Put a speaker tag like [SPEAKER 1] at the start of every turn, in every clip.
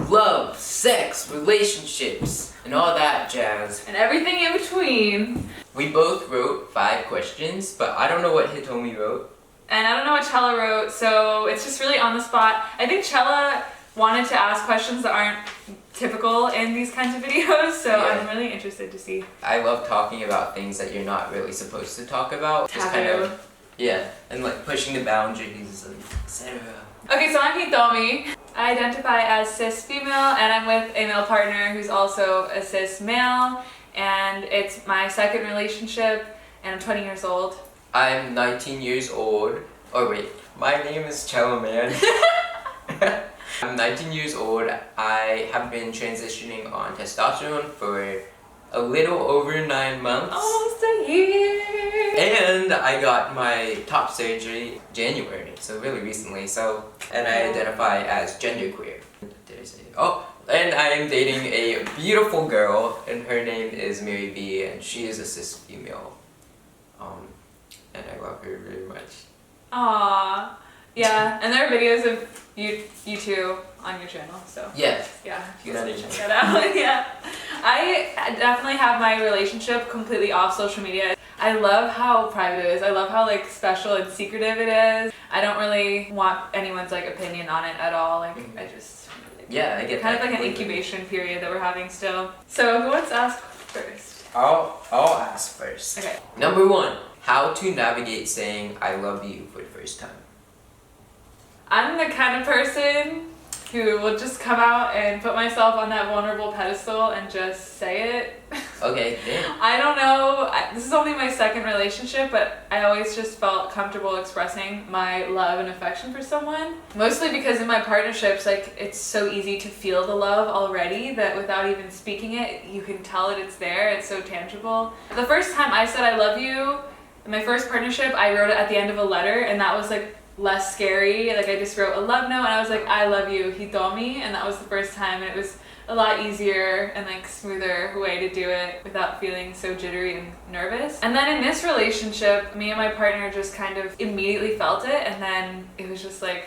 [SPEAKER 1] love, sex, relationships, and all that jazz.
[SPEAKER 2] And everything in between.
[SPEAKER 1] We both wrote 5 questions, but I don't know what Hitomi wrote.
[SPEAKER 2] And I don't know what Chella wrote, so it's just really on the spot. I think Chella wanted to ask questions that aren't typical in these kinds of videos, so
[SPEAKER 1] Yeah.
[SPEAKER 2] I'm really interested to see.
[SPEAKER 1] I love talking about things that you're not really supposed to talk about. Just kind
[SPEAKER 2] Taboo.
[SPEAKER 1] of, yeah, and like pushing the boundaries, etc.
[SPEAKER 2] Okay, so I'm Hitomi. I identify as cis female, and I'm with a male partner who's also a cis male, and it's my second relationship, and I'm 20 years old.
[SPEAKER 1] I'm 19 years old. Oh wait, my name is Chella, man. I'm 19 years old. I have been transitioning on testosterone for a little over 9 months.
[SPEAKER 2] Almost a year!
[SPEAKER 1] And I got my top surgery January, so really recently. And I identify as genderqueer. Did I say? Oh, and I am dating a beautiful girl, and her name is Mary B, and she is a cis female. And I love her very much.
[SPEAKER 2] Aww. Yeah, and there are videos of you two on your channel, so.
[SPEAKER 1] Yeah.
[SPEAKER 2] Yeah, if you guys want to check that out. Yeah. I definitely have my relationship completely off social media. I love how private it is. I love how like special and secretive it is. I don't really want anyone's like opinion on it at all. Like I just
[SPEAKER 1] Yeah, I get
[SPEAKER 2] kind
[SPEAKER 1] that
[SPEAKER 2] of like an
[SPEAKER 1] completely.
[SPEAKER 2] incubation period that we're having still. So who wants to ask first?
[SPEAKER 1] I'll ask first.
[SPEAKER 2] Okay.
[SPEAKER 1] Number 1, how to navigate saying I love you for the first time.
[SPEAKER 2] I'm the kind of person who will just come out and put myself on that vulnerable pedestal and just say it.
[SPEAKER 1] Okay, damn.
[SPEAKER 2] I don't know, this is only my second relationship, but I always just felt comfortable expressing my love and affection for someone. Mostly because in my partnerships, like, it's so easy to feel the love already that without even speaking it, you can tell that it's there, it's so tangible. The first time I said I love you, in my first partnership, I wrote it at the end of a letter, and that was like less scary. Like I just wrote a love note and I was like, I love you, Hitomi, and that was the first time, and it was a lot easier and like smoother way to do it without feeling so jittery and nervous. And then in this relationship, me and my partner just kind of immediately felt it, and then it was just like,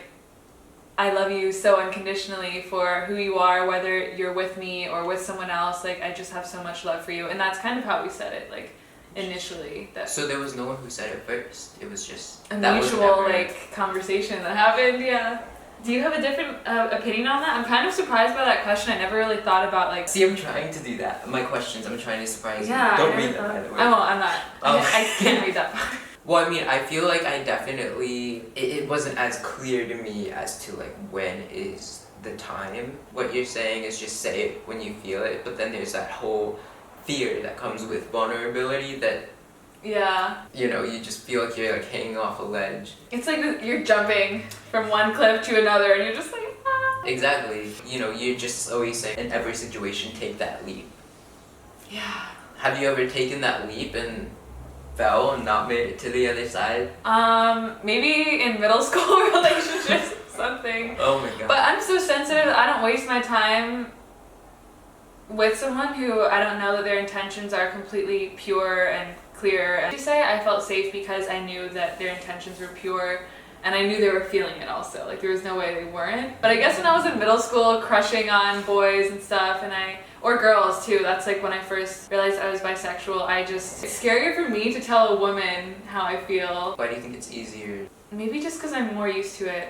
[SPEAKER 2] I love you so unconditionally for who you are, whether you're with me or with someone else. Like I just have so much love for you, and that's kind of how we said it, like initially. That
[SPEAKER 1] So there was no one who said it first. It was just
[SPEAKER 2] a
[SPEAKER 1] that was
[SPEAKER 2] mutual
[SPEAKER 1] never-
[SPEAKER 2] like conversation that happened. Yeah. Do you have a different opinion on that? I'm kind of surprised by that question. I never really thought about like.
[SPEAKER 1] See, I'm trying to do that. My questions, I'm trying to surprise
[SPEAKER 2] Yeah.
[SPEAKER 1] you. Don't
[SPEAKER 2] I
[SPEAKER 1] read
[SPEAKER 2] never
[SPEAKER 1] that, by
[SPEAKER 2] thought-
[SPEAKER 1] the way.
[SPEAKER 2] I won't. I'm not.
[SPEAKER 1] Oh.
[SPEAKER 2] I can't read that part.
[SPEAKER 1] Well, I mean, I feel like I definitely, it wasn't as clear to me as to like when is the time. What you're saying is just say it when you feel it, but then there's that whole fear that comes with vulnerability that,
[SPEAKER 2] Yeah.
[SPEAKER 1] you know, you just feel like you're like hanging off a ledge.
[SPEAKER 2] It's like you're jumping from one cliff to another, and you're just like, ah.
[SPEAKER 1] Exactly. You know, you're just always saying in every situation, take that leap.
[SPEAKER 2] Yeah.
[SPEAKER 1] Have you ever taken that leap and fell and not made it to the other side?
[SPEAKER 2] Maybe in middle school relationships or something.
[SPEAKER 1] Oh my god.
[SPEAKER 2] But I'm so sensitive that I don't waste my time with someone who I don't know that their intentions are completely pure and clear. And to say I felt safe because I knew that their intentions were pure, and I knew they were feeling it also. Like there was no way they weren't. But I guess when I was in middle school, crushing on boys and stuff, or girls too, that's like when I first realized I was bisexual. It's scarier for me to tell a woman how I feel.
[SPEAKER 1] Why do you think it's easier?
[SPEAKER 2] Maybe just because I'm more used to it.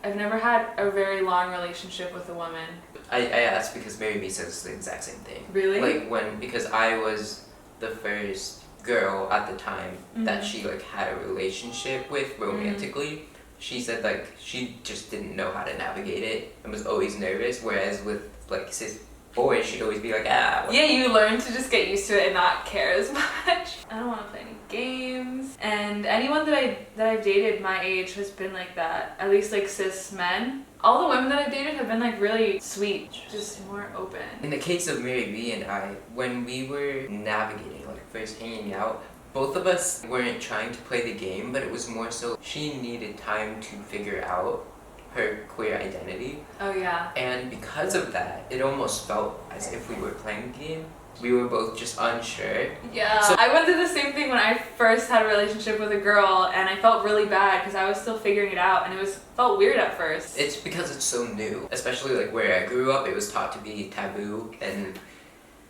[SPEAKER 2] I've never had a very long relationship with a woman.
[SPEAKER 1] I asked because Mary B says the exact same thing.
[SPEAKER 2] Really?
[SPEAKER 1] Like because I was the first girl at the time that she like had a relationship with romantically. She said like she just didn't know how to navigate it and was always nervous, whereas with like cis boys she'd always be like, what
[SPEAKER 2] Yeah, you learn to just get used to it and not care as much. I don't want to play any games. And anyone that I've dated my age has been like that. At least like cis men. All the women that I've dated have been like really sweet, just more open.
[SPEAKER 1] In the case of Mary B and I, when we were navigating, like first hanging out, both of us weren't trying to play the game, but it was more so she needed time to figure out her queer identity.
[SPEAKER 2] Oh yeah.
[SPEAKER 1] And because of that, it almost felt as if we were playing the game. We were both just unsure.
[SPEAKER 2] Yeah.
[SPEAKER 1] So-
[SPEAKER 2] I went through the same thing when I first had a relationship with a girl, and I felt really bad because I was still figuring it out, and felt weird at first.
[SPEAKER 1] It's because it's so new, especially like where I grew up. It was taught to be taboo, and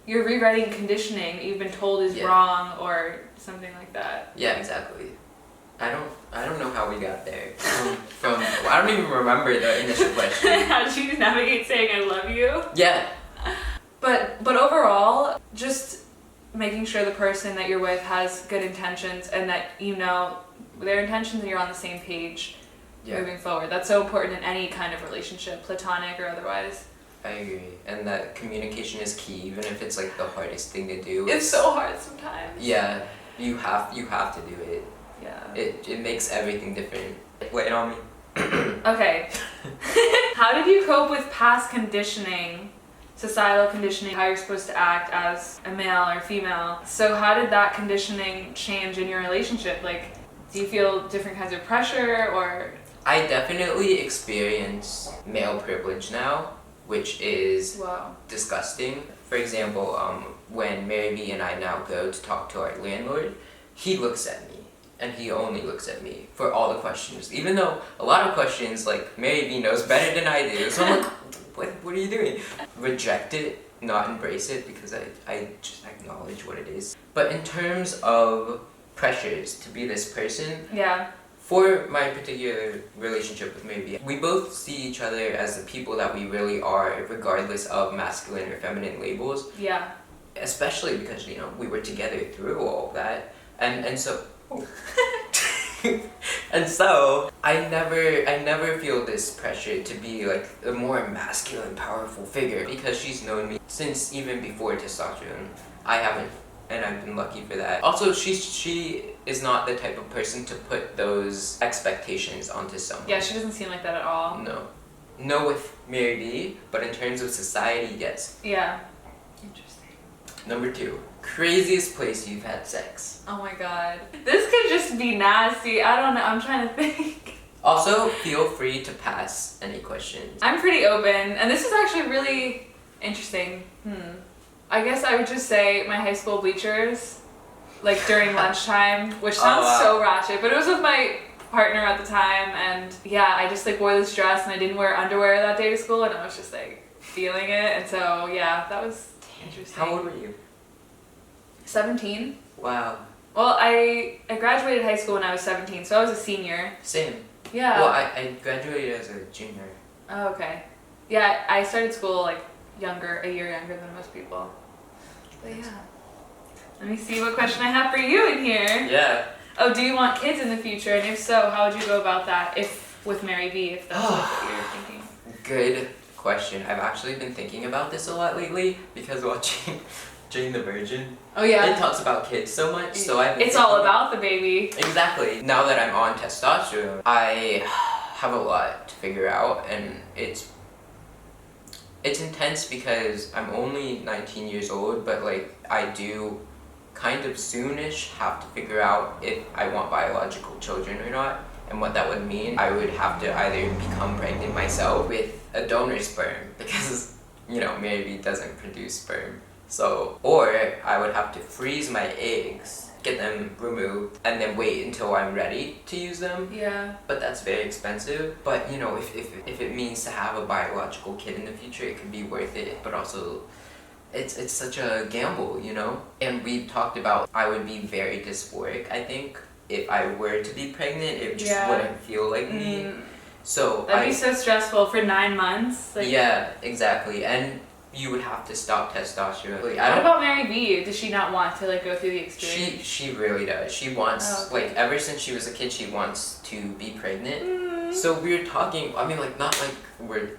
[SPEAKER 2] You're rewriting conditioning that you've been told is
[SPEAKER 1] Yeah.
[SPEAKER 2] wrong or something like that.
[SPEAKER 1] yeah, exactly. I don't know how we got there. From I don't even remember the initial question.
[SPEAKER 2] How did you navigate saying I love you?
[SPEAKER 1] Yeah,
[SPEAKER 2] But overall, just making sure the person that you're with has good intentions and that you know their intentions and you're on the same page
[SPEAKER 1] yeah,
[SPEAKER 2] moving forward. That's so important in any kind of relationship, platonic or otherwise.
[SPEAKER 1] I agree. And that communication is key, even if it's like the hardest thing to do.
[SPEAKER 2] It's so hard sometimes.
[SPEAKER 1] Yeah, you have to do it.
[SPEAKER 2] Yeah.
[SPEAKER 1] It makes everything different. Lay it on me.
[SPEAKER 2] Okay. How did you cope with past conditioning, societal conditioning, how you're supposed to act as a male or female? So how did that conditioning change in your relationship? Like, do you feel different kinds of pressure or?
[SPEAKER 1] I definitely experience male privilege now, which is
[SPEAKER 2] Wow.
[SPEAKER 1] disgusting. For example, when Mary B and I now go to talk to our landlord, he looks at me, and he only looks at me for all the questions. Even though a lot of questions, like, Mary B knows better than I do, so I'm like, what are you doing? Reject it, not embrace it, because I just acknowledge what it is. But in terms of pressures to be this person,
[SPEAKER 2] Yeah.
[SPEAKER 1] for my particular relationship with Mary B, we both see each other as the people that we really are, regardless of masculine or feminine labels.
[SPEAKER 2] Yeah.
[SPEAKER 1] Especially because, you know, we were together through all of that. And so and so I never feel this pressure to be like a more masculine, powerful figure, because she's known me since even before testosterone. I haven't, and I've been lucky for that. Also, she is not the type of person to put those expectations onto someone.
[SPEAKER 2] Yeah, she doesn't seem like that at all.
[SPEAKER 1] No with Mary B, but in terms of society, yes.
[SPEAKER 2] Yeah. Interesting.
[SPEAKER 1] Number 2, craziest place you've had sex.
[SPEAKER 2] Oh my god. This could just be nasty. I don't know. I'm trying to think.
[SPEAKER 1] Also, feel free to pass any questions.
[SPEAKER 2] I'm pretty open, and this is actually really interesting. I guess I would just say my high school bleachers, like during lunchtime, which sounds
[SPEAKER 1] wow.
[SPEAKER 2] so ratchet, but it was with my partner at the time, and yeah, I just like wore this dress and I didn't wear underwear that day to school, and I was just like feeling it, and so yeah, that was interesting.
[SPEAKER 1] How old were you?
[SPEAKER 2] 17.
[SPEAKER 1] Wow.
[SPEAKER 2] Well, I graduated high school when I was 17, so I was a senior.
[SPEAKER 1] Same.
[SPEAKER 2] Yeah.
[SPEAKER 1] Well, I graduated as a junior.
[SPEAKER 2] Oh, okay. Yeah, I started school like a year younger than most people. But yeah. Let me see what question I have for you in here.
[SPEAKER 1] Yeah.
[SPEAKER 2] Oh, do you want kids in the future? And if so, how would you go about that if with Mary B, if that's like what you're thinking?
[SPEAKER 1] Good question. I've actually been thinking about this a lot lately because watching Jane the Virgin.
[SPEAKER 2] Oh yeah.
[SPEAKER 1] It talks about kids so much, so I've been
[SPEAKER 2] It's all
[SPEAKER 1] thinking-
[SPEAKER 2] about the baby.
[SPEAKER 1] Exactly. Now that I'm on testosterone, I have a lot to figure out, and it's intense because I'm only 19 years old, but like I do kind of soonish have to figure out if I want biological children or not, and what that would mean. I would have to either become pregnant myself with a donor sperm, because, you know, Mary B doesn't produce sperm. So, or I would have to freeze my eggs, get them removed, and then wait until I'm ready to use them.
[SPEAKER 2] Yeah.
[SPEAKER 1] But that's very expensive. But, you know, if it means to have a biological kid in the future, it could be worth it. But also, it's such a gamble, you know? And we talked about I would be very dysphoric, I think. If I were to be pregnant, it just
[SPEAKER 2] Yeah.
[SPEAKER 1] wouldn't feel like me. So
[SPEAKER 2] That'd be so stressful for 9 months. Like,
[SPEAKER 1] yeah, exactly. And you would have to stop testosterone. Like,
[SPEAKER 2] What about Mary B? Does she not want to like go through the experience?
[SPEAKER 1] She really does. She wants,
[SPEAKER 2] Oh, okay.
[SPEAKER 1] like, ever since she was a kid, she wants to be pregnant. So we were talking, I mean, like, not like we're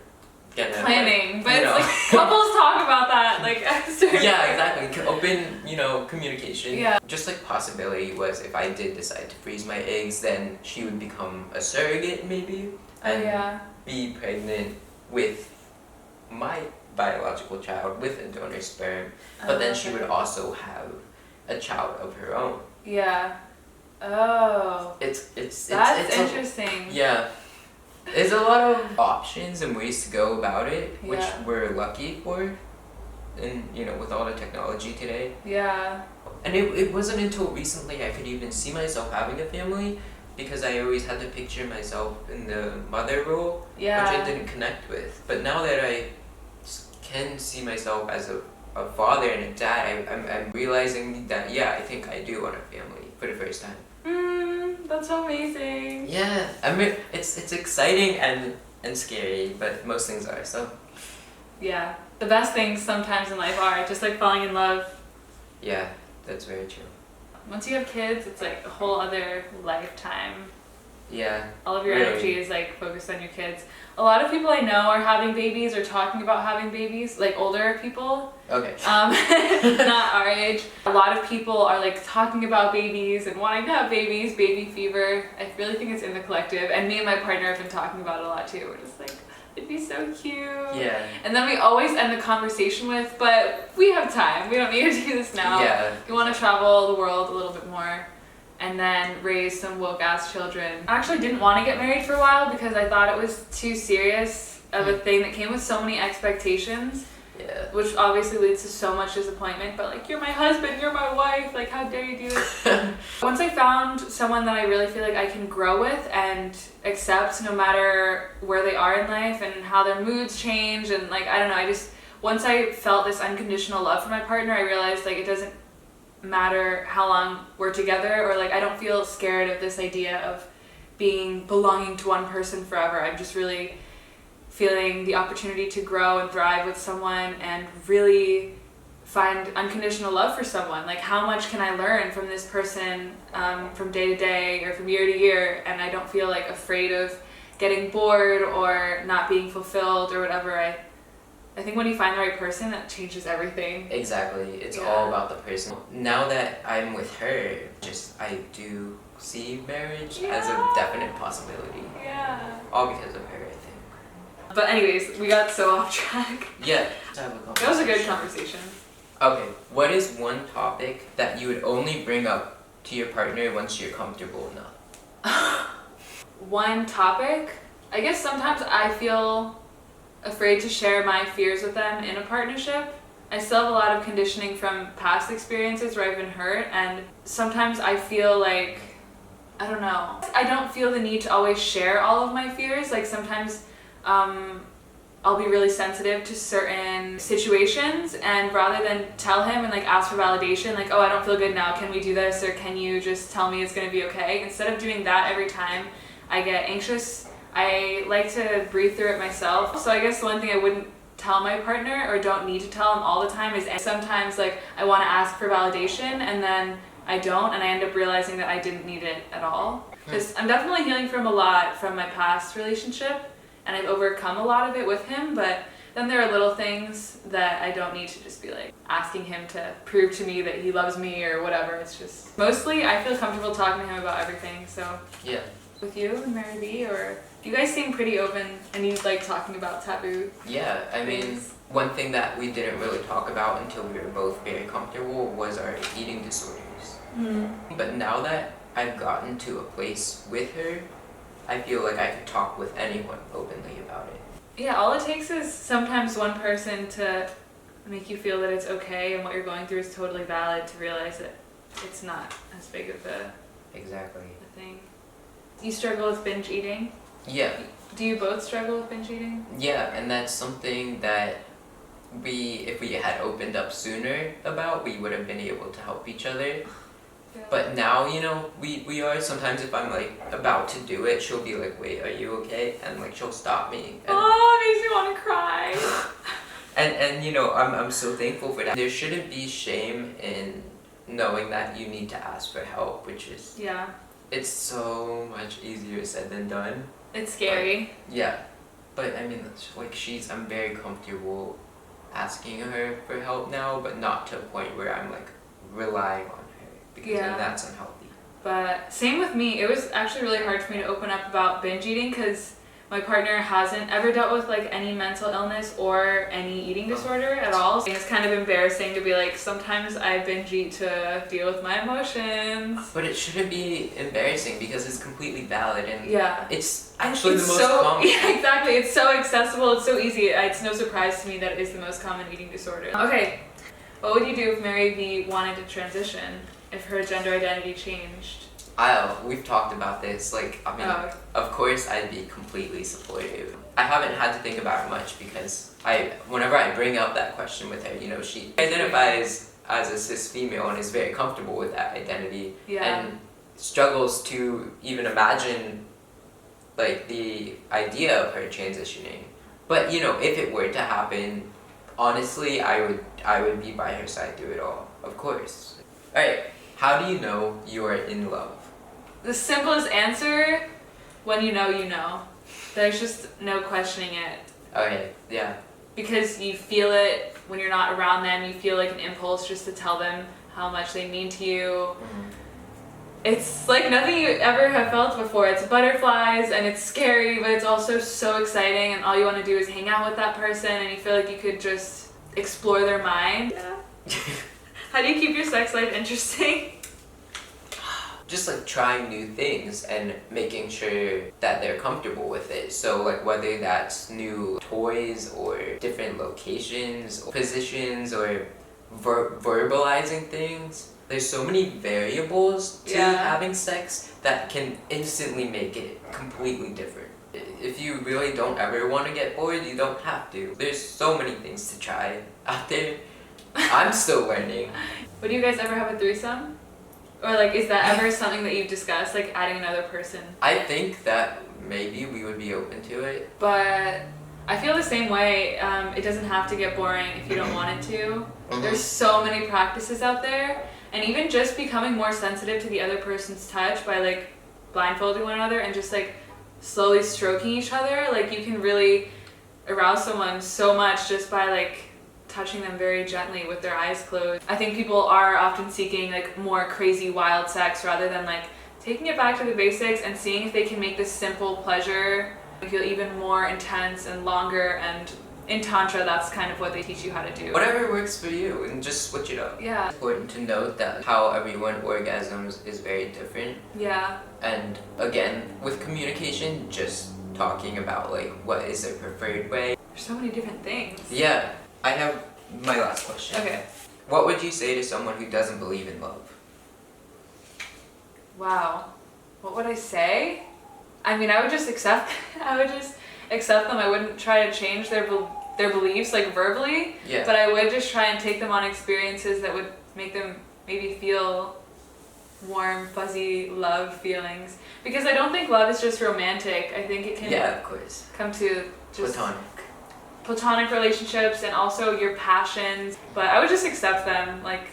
[SPEAKER 1] gonna
[SPEAKER 2] Planning,
[SPEAKER 1] like,
[SPEAKER 2] but
[SPEAKER 1] you
[SPEAKER 2] it's
[SPEAKER 1] know.
[SPEAKER 2] like couples talk about that like
[SPEAKER 1] Yeah, exactly. Open, you know, communication.
[SPEAKER 2] Yeah.
[SPEAKER 1] Just like possibility was if I did decide to freeze my eggs, then she would become a surrogate maybe, and
[SPEAKER 2] yeah.
[SPEAKER 1] be pregnant with my biological child with a donor sperm. But then she
[SPEAKER 2] Okay.
[SPEAKER 1] would also have a child of her own.
[SPEAKER 2] Yeah. Oh.
[SPEAKER 1] It's
[SPEAKER 2] That's
[SPEAKER 1] a-
[SPEAKER 2] interesting.
[SPEAKER 1] yeah. There's a lot of options and ways to go about it, which
[SPEAKER 2] Yeah.
[SPEAKER 1] we're lucky for. in, you know, with all the technology today.
[SPEAKER 2] Yeah.
[SPEAKER 1] And it wasn't until recently I could even see myself having a family, because I always had to picture myself in the mother role, which I
[SPEAKER 2] Yeah.
[SPEAKER 1] didn't connect with. But now that I can see myself as a father and a dad, I'm realizing that, yeah, I think I do want a family for the first time.
[SPEAKER 2] That's so amazing.
[SPEAKER 1] Yeah, I mean, it's exciting and scary, but most things are, so.
[SPEAKER 2] Yeah. The best things sometimes in life are just like falling in love.
[SPEAKER 1] Yeah, that's very true.
[SPEAKER 2] Once you have kids, it's like a whole other lifetime.
[SPEAKER 1] Yeah.
[SPEAKER 2] All of your
[SPEAKER 1] Really?
[SPEAKER 2] energy is like focused on your kids. A lot of people I know are having babies or talking about having babies, like older people,
[SPEAKER 1] Okay.
[SPEAKER 2] not our age. A lot of people are like talking about babies and wanting to have babies, baby fever. I really think it's in the collective, and me and my partner have been talking about it a lot too. We're just like, it'd be so cute.
[SPEAKER 1] Yeah.
[SPEAKER 2] And then we always end the conversation with, but we have time. We don't need to do this now.
[SPEAKER 1] Yeah.
[SPEAKER 2] We want to travel the world a little bit more and then raise some woke ass children. I actually didn't want to get married for a while because I thought it was too serious of a thing that came with so many expectations,
[SPEAKER 1] Yeah.
[SPEAKER 2] which obviously leads to so much disappointment. But like, you're my husband, you're my wife, like how dare you do this? Once I found someone that I really feel like I can grow with and accept no matter where they are in life and how their moods change, and like, I don't know, once I felt this unconditional love for my partner, I realized like it doesn't matter how long we're together, or like I don't feel scared of this idea of belonging to one person forever. I'm just really feeling the opportunity to grow and thrive with someone and really find unconditional love for someone. Like, how much can I learn from this person from day to day or from year to year, and I don't feel like afraid of getting bored or not being fulfilled or whatever. I think when you find the right person, that changes everything.
[SPEAKER 1] Exactly. It's
[SPEAKER 2] Yeah.
[SPEAKER 1] all about the person. Now that I'm with her, I do see marriage as a definite possibility.
[SPEAKER 2] Yeah.
[SPEAKER 1] All because of her, I think.
[SPEAKER 2] But anyways, we got so off track.
[SPEAKER 1] Yeah.
[SPEAKER 2] That was a good conversation.
[SPEAKER 1] Okay, what is one topic that you would only bring up to your partner once you're comfortable enough?
[SPEAKER 2] One topic? I guess sometimes I feel afraid to share my fears with them in a partnership. I still have a lot of conditioning from past experiences where I've been hurt, and sometimes I feel like, I don't know, I don't feel the need to always share all of my fears. Like sometimes I'll be really sensitive to certain situations, and rather than tell him and like ask for validation, like, oh, I don't feel good now, can we do this, or can you just tell me it's gonna be okay, instead of doing that every time I get anxious, I like to breathe through it myself. So I guess the one thing I wouldn't tell my partner, or don't need to tell him all the time, is sometimes like I want to ask for validation and then I don't, and I end up realizing that I didn't need it at all. Because I'm definitely healing from a lot from my past relationship, and I've overcome a lot of it with him, but then there are little things that I don't need to just be like asking him to prove to me that he loves me or whatever. It's just mostly I feel comfortable talking to him about everything. So
[SPEAKER 1] Yeah.
[SPEAKER 2] with you and Mary B, or you guys seem pretty open and you like talking about taboo.
[SPEAKER 1] Yeah, I mean,
[SPEAKER 2] things.
[SPEAKER 1] one thing that we didn't really talk about until we were both very comfortable was our eating disorders. But now that I've gotten to a place with her, I feel like I could talk with anyone openly about it.
[SPEAKER 2] Yeah, all it takes is sometimes one person to make you feel that it's okay and what you're going through is totally valid, to realize that it's not as big of
[SPEAKER 1] Exactly.
[SPEAKER 2] a thing. You struggle with binge eating?
[SPEAKER 1] Yeah.
[SPEAKER 2] Do you both struggle with binge eating?
[SPEAKER 1] Yeah, and that's something that if we had opened up sooner about, we would have been able to help each other.
[SPEAKER 2] Yeah.
[SPEAKER 1] But now, you know, we are, sometimes if I'm like about to do it, she'll be like, wait, are you okay? And like she'll stop me. And,
[SPEAKER 2] Oh, it makes me want to cry.
[SPEAKER 1] and you know, I'm so thankful for that. There shouldn't be shame in knowing that you need to ask for help, which is,
[SPEAKER 2] Yeah,
[SPEAKER 1] it's so much easier said than done.
[SPEAKER 2] it's scary.
[SPEAKER 1] Yeah, but I mean, like I'm very comfortable asking her for help now, but not to a point where I'm like relying on her, because
[SPEAKER 2] Yeah.
[SPEAKER 1] then that's unhealthy.
[SPEAKER 2] But same with me. It was actually really hard for me to open up about binge eating because my partner hasn't ever dealt with like any mental illness or any eating disorder at all. And it's kind of embarrassing to be like, sometimes I binge eat to deal with my emotions.
[SPEAKER 1] But it shouldn't be embarrassing because it's completely valid and
[SPEAKER 2] Yeah.
[SPEAKER 1] it's actually
[SPEAKER 2] It's
[SPEAKER 1] the most common.
[SPEAKER 2] Yeah, exactly. It's so accessible. It's so easy. It's no surprise to me that it is the most common eating disorder. Okay, what would you do if Mary V wanted to transition? If her gender identity changed?
[SPEAKER 1] We've talked about this. Like, I mean, of course, I'd be completely supportive. I haven't had to think about it much because whenever I bring up that question with her, you know, she identifies as a cis female and is very comfortable with that identity, and struggles to even imagine like the idea of her transitioning. But you know, if it were to happen, honestly, I would be by her side through it all. Of course. All right. How do you know you are in love?
[SPEAKER 2] The simplest answer, when you know, you know. There's just no questioning it.
[SPEAKER 1] Okay, yeah.
[SPEAKER 2] Because you feel it when you're not around them. You feel like an impulse just to tell them how much they mean to you.
[SPEAKER 1] Mm-hmm.
[SPEAKER 2] It's like nothing you ever have felt before. It's butterflies and it's scary, but it's also so exciting, and all you want to do is hang out with that person and you feel like you could just explore their mind. Yeah. How do you keep your sex life interesting?
[SPEAKER 1] Just like trying new things and making sure that they're comfortable with it. So like whether that's new toys or different locations or positions or verbalizing things. There's so many variables to having sex that can instantly make it completely different. If you really don't ever want to get bored, you don't have to. There's so many things to try out there. I'm still learning.
[SPEAKER 2] Would you guys ever have a threesome? Or like, is that ever something that you've discussed, like adding another person?
[SPEAKER 1] I think that maybe we would be open to it.
[SPEAKER 2] But I feel the same way. It doesn't have to get boring if you don't want it to.
[SPEAKER 1] Mm-hmm.
[SPEAKER 2] There's so many practices out there. And even just becoming more sensitive to the other person's touch by like blindfolding one another and just like slowly stroking each other, like you can really arouse someone so much just by like touching them very gently with their eyes closed. I think people are often seeking like more crazy wild sex rather than like taking it back to the basics and seeing if they can make this simple pleasure feel even more intense and longer. And in Tantra, that's kind of what they teach you how to do.
[SPEAKER 1] Whatever works for you, and just switch it up.
[SPEAKER 2] Yeah.
[SPEAKER 1] It's important to note that how everyone orgasms is very different.
[SPEAKER 2] Yeah.
[SPEAKER 1] And again, with communication, just talking about like what is their preferred way.
[SPEAKER 2] There's so many different things.
[SPEAKER 1] Yeah. I have my last question.
[SPEAKER 2] Okay.
[SPEAKER 1] What would you say to someone who doesn't believe in love?
[SPEAKER 2] Wow. What would I say? I mean, I would just accept them. I wouldn't try to change their beliefs like verbally.
[SPEAKER 1] Yeah.
[SPEAKER 2] But I would just try and take them on experiences that would make them maybe feel warm, fuzzy love feelings. Because I don't think love is just romantic. I think it can
[SPEAKER 1] of course.
[SPEAKER 2] come to just
[SPEAKER 1] Platonic
[SPEAKER 2] relationships and also your passions. But I would just accept them. Like,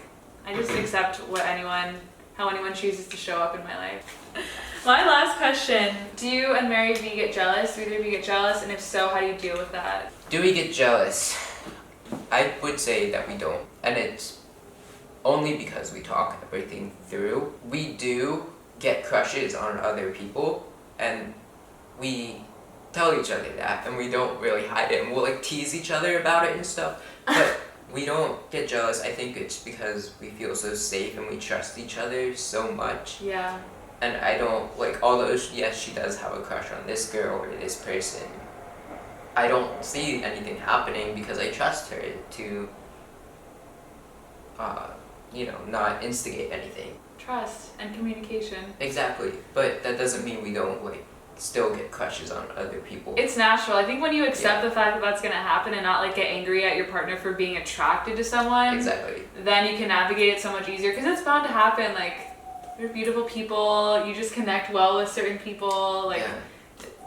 [SPEAKER 2] I just accept how anyone chooses to show up in my life. My last question, do you and Mary V get jealous? Do either of you get jealous? And if so, how do you deal with that?
[SPEAKER 1] Do we get jealous? I would say that we don't. And it's only because we talk everything through. We do get crushes on other people, and we tell each other that, and we don't really hide it, and we'll like tease each other about it and stuff, but we don't get jealous. I think it's because we feel so safe and we trust each other so much.
[SPEAKER 2] Yeah.
[SPEAKER 1] And I don't, like, although yes, she does have a crush on this girl or this person, I don't see anything happening because I trust her to not instigate anything.
[SPEAKER 2] Trust and communication.
[SPEAKER 1] Exactly, but that doesn't mean we don't like still get crushes on other people.
[SPEAKER 2] It's natural. I think when you accept the fact that that's gonna happen and not like get angry at your partner for being attracted to someone,
[SPEAKER 1] Exactly.
[SPEAKER 2] then you can navigate it so much easier because it's bound to happen. Like, they're beautiful people. You just connect well with certain people. Like,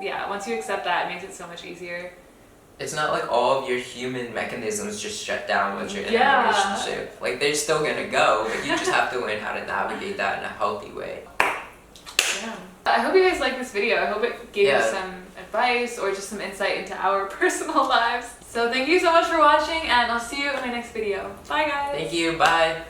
[SPEAKER 2] yeah, once you accept that, it makes it so much easier.
[SPEAKER 1] It's not like all of your human mechanisms just shut down once you're in a relationship. Like, they're still gonna go, but you just have to learn how to navigate that in a healthy way.
[SPEAKER 2] Yeah. I hope you guys liked this video. I hope it gave you some advice or just some insight into our personal lives. So thank you so much for watching, and I'll see you in my next video. Bye, guys.
[SPEAKER 1] Thank you. Bye.